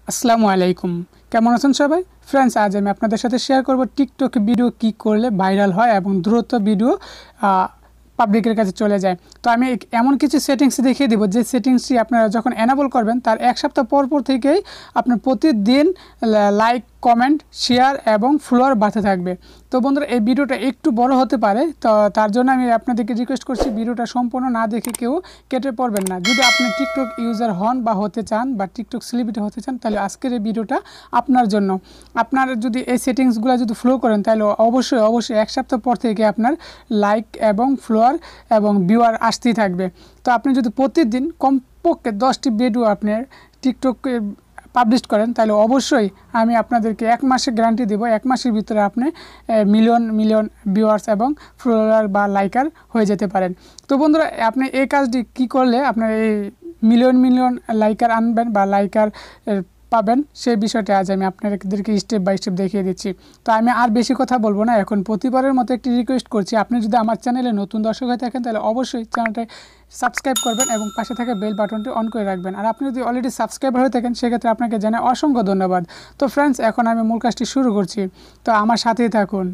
আসসালামু আলাইকুম, কেমন আছেন সবাই? ফ্রেন্ডস, আজ আমি আপনাদের সাথে শেয়ার করব টিকটক ভিডিও কি করলে ভাইরাল হয় এবং দ্রুত ভিডিও পাবলিকের কাছে চলে যায়। তো আমি এমন কিছু সেটিংস দেখিয়ে দিব যে সেটিংসটি আপনারা যখন এনাবল করবেন তার এক সপ্তাহ পর থেকেই আপনার প্রতিদিন লাইক, কমেন্ট, শেয়ার এবং ফলোয়ার বাড়তে থাকবে। তো বন্ধুরা, এই ভিডিওটা একটু বড় হতে পারে, তো তার জন্য আমি আপনাদেরকে রিকোয়েস্ট করছি ভিডিওটা সম্পূর্ণ না দেখে কেউ কেটে পড়বেন না। যদি আপনি টিকটক ইউজার হন বা হতে চান বা টিকটক সেলিব্রিটি হতে চান, তাহলে আজকের এই ভিডিওটা আপনার জন্য। আপনার যদি এই সেটিংসগুলো যদি ফলো করেন তাহলে অবশ্যই এক সপ্তাহ পর থেকে আপনার লাইক এবং ফলোয়ার এবং ভিউয়ার আসতেই থাকবে। তো আপনি যদি প্রতিদিন কমপক্ষে 10টি ভিডিও আপনার টিকটকে পাবলিশ করেন তাহলে অবশ্যই আমি আপনাদেরকে 1 মাসের গ্যারান্টি দেব। 1 মাসের ভিতরে আপনি মিলিয়ন ভিউয়ার্স এবং ফলোয়ার বা লাইকার হয়ে যেতে পারেন। তো বন্ধুরা, আপনি এই কাজটি কি করলে আপনার এই মিলিয়ন লাইকার আনবেন বা লাইকার পাবেন, সেই বিষয়টা আজ আমি আপনাদেরকে স্টেপ বাই স্টেপ দেখিয়ে দিচ্ছি। তো আমি আর বেশি কথা বলবো না, এখন প্রতিবারের মতো একটি রিকোয়েস্ট করছি, আপনি যদি আমার চ্যানেলে নতুন দর্শক হয়ে থাকেন তাহলে অবশ্যই চ্যানেলটা সাবস্ক্রাইব করবেন এবং পাশে থাকা বেল বাটনটি অন করে রাখবেন। আর আপনি যদি অলরেডি সাবস্ক্রাইবার হয়ে থাকেন সেক্ষেত্রে আপনাকে জানাই অসংখ্য ধন্যবাদ। তো ফ্রেন্ডস, এখন আমি মূল কাজটি শুরু করছি, তো আমার সাথেই থাকুন।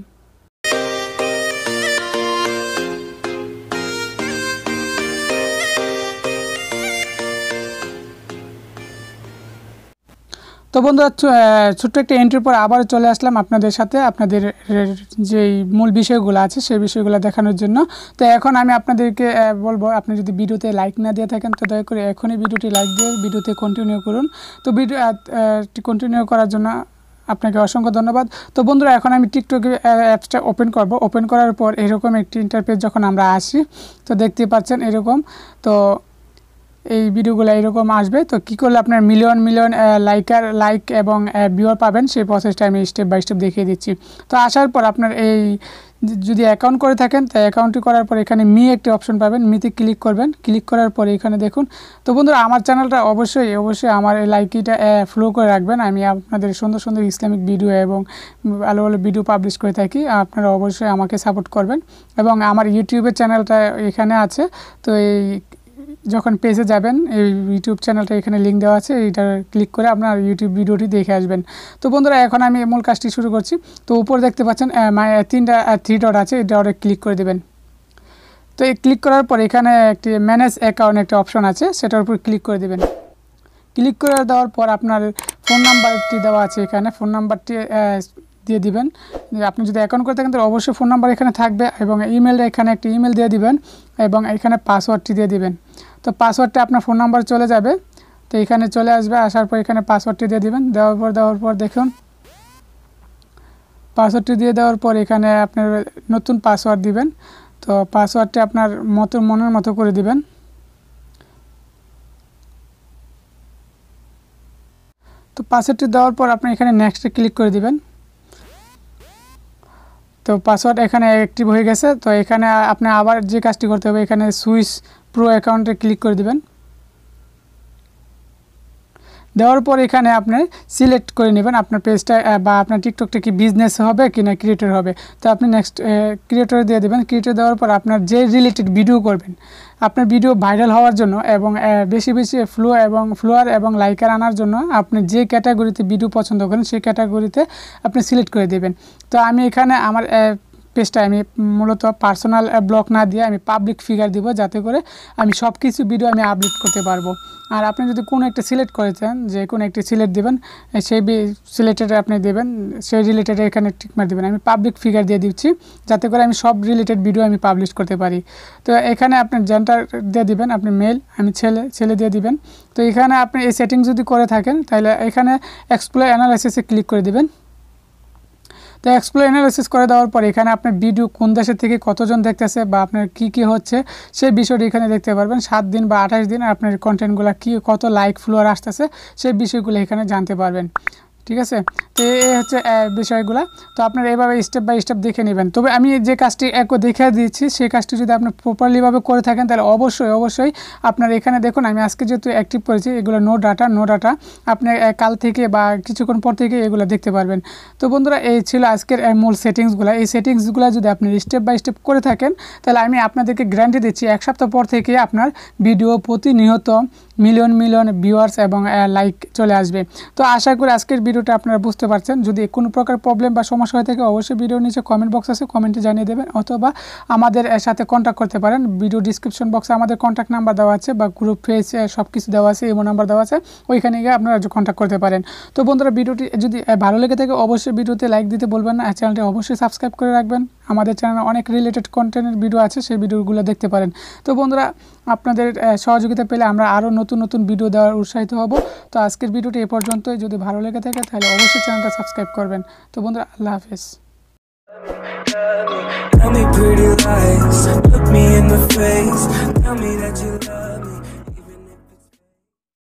তো বন্ধুরা, ছোট্ট একটা এন্ট্রির পর আবার চলে আসলাম আপনাদের সাথে আপনাদের যেই মূল বিষয়গুলো আছে সেই বিষয়গুলো দেখানোর জন্য। তো এখন আমি আপনাদেরকে বলবো, আপনি যদি ভিডিওতে লাইক না দিয়ে থাকেন তো দয়া করে এখনই ভিডিওটি লাইক দিয়ে ভিডিওতে কন্টিনিউ করুন। তো ভিডিও কন্টিনিউ করার জন্য আপনাকে অসংখ্য ধন্যবাদ। তো বন্ধুরা, এখন আমি টিকটক অ্যাপসটা ওপেন করার পর এরকম একটি ইন্টারফেস যখন আমরা আসি, তো দেখতে পাচ্ছেন এরকম। তো এই ভিডিওগুলো এরকম আসবে। তো কী করলে আপনার মিলিয়ন লাইক এবং ভিউয়ার পাবেন সেই প্রসেসটা আমি স্টেপ বাই স্টেপ দেখিয়ে দিচ্ছি। তো আসার পর আপনার এই যদি অ্যাকাউন্ট করে থাকেন তো অ্যাকাউন্টটি করার পর এখানে একটি অপশন পাবেন, মিতে ক্লিক করবেন। ক্লিক করার পরে এখানে দেখুন। তো বন্ধুরা, আমার চ্যানেলটা অবশ্যই আমার এই লাইকিটা ফলো করে রাখবেন। আমি আপনাদের সুন্দর সুন্দর ইসলামিক ভিডিও এবং ভালো ভালো ভিডিও পাবলিশ করে থাকি। আপনারা অবশ্যই আমাকে সাপোর্ট করবেন এবং আমার ইউটিউবের চ্যানেলটা এখানে আছে। তো এই যখন পেজে যাবেন, এই ইউটিউব চ্যানেলটা এখানে লিঙ্ক দেওয়া আছে, এইটা ক্লিক করে আপনার ইউটিউব ভিডিওটি দেখে আসবেন। তো বন্ধুরা, এখন আমি মূল কাজটি শুরু করছি। তো উপরে দেখতে পাচ্ছেন 3টা 3 ডট আছে, এটা ক্লিক করে দেবেন। তো এই ক্লিক করার পর এখানে একটি ম্যানেজ অ্যাকাউন্ট একটা অপশন আছে, সেটার উপর ক্লিক করে দেবেন। ক্লিক করে দেওয়ার পর আপনার ফোন নাম্বারটি দেওয়া আছে, এখানে ফোন নাম্বারটি দিয়ে দিবেন। আপনি যদি অ্যাকাউন্ট করে থাকেন তাহলে অবশ্যই ফোন নাম্বার এখানে থাকবে এবং ইমেলটা এখানে একটি ইমেল দিয়ে দিবেন এবং এখানে পাসওয়ার্ডটি দিয়ে দিবেন। তো পাসওয়ার্ডটা আপনার ফোন নাম্বার চলে যাবে, তো এখানে চলে আসবে। আসার পর এখানে পাসওয়ার্ডটি দিয়ে দিবেন। দেওয়ার পর দেখুন, পাসওয়ার্ডটি দিয়ে দেওয়ার পর এখানে আপনার নতুন পাসওয়ার্ড দিবেন। তো পাসওয়ার্ডটি আপনার মনের মতো করে দিবেন। তো পাসওয়ার্ডটি দেওয়ার পর আপনি এখানে নেক্সটে ক্লিক করে দিবেন। তো পাসওয়ার্ড এখানে অ্যাক্টিভ হয়ে গেছে। তো এখানে আপনি আবার যে কাজটি করতে হবে, এখানে সুইচ প্রো অ্যাকাউন্টে ক্লিক করে দিবেন। দেওয়ার পর এখানে আপনি সিলেক্ট করে নেবেন আপনার পেজটা বা আপনার টিকটকটা কি বিজনেস হবে কি না ক্রিয়েটর হবে। তো আপনি নেক্সট ক্রিয়েটর দিয়ে দেবেন। ক্রিয়েটর দেওয়ার পর আপনার যে রিলেটেড ভিডিও করবেন, আপনার ভিডিও ভাইরাল হওয়ার জন্য এবং বেশি ফলোয়ার এবং লাইকার আনার জন্য আপনি যে ক্যাটাগরিতে ভিডিও পছন্দ করেন সেই ক্যাটাগরিতে আপনি সিলেক্ট করে দেবেন। তো আমি এখানে আমার পেজটা আমি মূলত পার্সোনাল ব্লগ না দিয়ে আমি পাবলিক ফিগার দিব, যাতে করে আমি সব কিছু ভিডিও আমি আপলোড করতে পারবো। আর আপনি যদি কোনো একটা সিলেক্ট করেছেন, যে কোনো একটি সিলেক্ট দেবেন, সেই সিলেক্টেড আপনি দেবেন, সেই রিলেটেড এখানে টিকমার দেবেন। আমি পাবলিক ফিগার দিয়ে দিচ্ছি যাতে করে আমি সব রিলেটেড ভিডিও আমি পাবলিশ করতে পারি। তো এখানে আপনি জেন্ডার দিয়ে দিবেন, আপনি মেল, আমি ছেলে দিয়ে দিবেন। তো এখানে আপনি এই সেটিং যদি করে থাকেন তাহলে এখানে এক্সপ্লোর অ্যানালাইসিসে ক্লিক করে দিবেন। তো এক্সপ্লোর অ্যানালাইসিস করে দেওয়ার পর এখানে আপনার ভিডিও কোন দেশের থেকে কতজন দেখতেছে বা আপনার কি হচ্ছে সেই বিষয়টি এখানে দেখতে পারবেন। 7 দিন বা 28 দিন আপনার কন্টেন্টগুলো কত লাইক ফলোয়ার আসতেছে সেই বিষয়গুলো এখানে জানতে পারবেন। ঠিক আছে, তো এই হচ্ছে বিষয়গুলো। তো আপনারা এভাবে স্টেপ বাই স্টেপ দেখে নেবেন। তবে আমি যে কাজটি দেখে দিয়েছি সেই কাজটি যদি আপনি প্রপারলিভাবে করে থাকেন তাহলে অবশ্যই আপনার এখানে দেখুন, আমি আজকে যেহেতু অ্যাক্টিভ করেছি, এগুলো নো ডাটা আপনি কাল থেকে বা কিছুক্ষণ পর থেকে এগুলো দেখতে পারবেন। তো বন্ধুরা, এই ছিল আজকের মূল সেটিংসগুলো। এই সেটিংসগুলো যদি আপনি স্টেপ বাই স্টেপ করে থাকেন তাহলে আমি আপনাদেরকে গ্যারান্টি দিচ্ছি 1 সপ্তাহ পর থেকে আপনার ভিডিও প্রতিনিয়ত মিলিয়ন মিলিয়ন ভিউয়ার্স এবং লাইক চলে আসবে। তো আশা করি আজকের ভিডিওটা আপনারা বুঝতে পারছেন। যদি কোনো প্রকার প্রবলেম বা সমস্যা হয়ে থাকে অবশ্যই ভিডিওর নিচে কমেন্ট বক্স আছে, কমেন্টে জানিয়ে দেবেন, অথবা আমাদের সাথে কন্ট্যাক্ট করতে পারেন। ভিডিও ডিসক্রিপশন বক্সে আমাদের কন্ট্যাক্ট নাম্বার দেওয়া আছে বা গ্রুপ পেজ সব কিছু দেওয়া আছে, ইমো নাম্বার দেওয়া আছে, ওইখানে গিয়ে আপনারা কন্ট্যাক্ট করতে পারেন। তো বন্ধুরা, ভিডিওটি যদি ভালো লেগে থাকে অবশ্যই ভিডিওতে লাইক দিতে বলবেন না, চ্যানেলটি অবশ্যই সাবস্ক্রাইব করে রাখবেন। আমাদের চ্যানেলে অনেক রিলেটেড কন্টেন্টের ভিডিও আছে, সেই ভিডিওগুলো দেখতে পারেন। তো বন্ধুরা, আপনাদের সহযোগিতা পেলে আমরা আরও নতুন নতুন ভিডিও দেওয়ার উৎসাহিত হব। তো আজকের ভিডিওটি এ পর্যন্তই। যদি ভালো লেগে থাকে তাহলে অবশ্যই চ্যানেলটা সাবস্ক্রাইব করবেন। তো বন্ধুরা, আল্লাহ হাফেজ। Tell me pretty lies, look me in the face, tell me that you love me.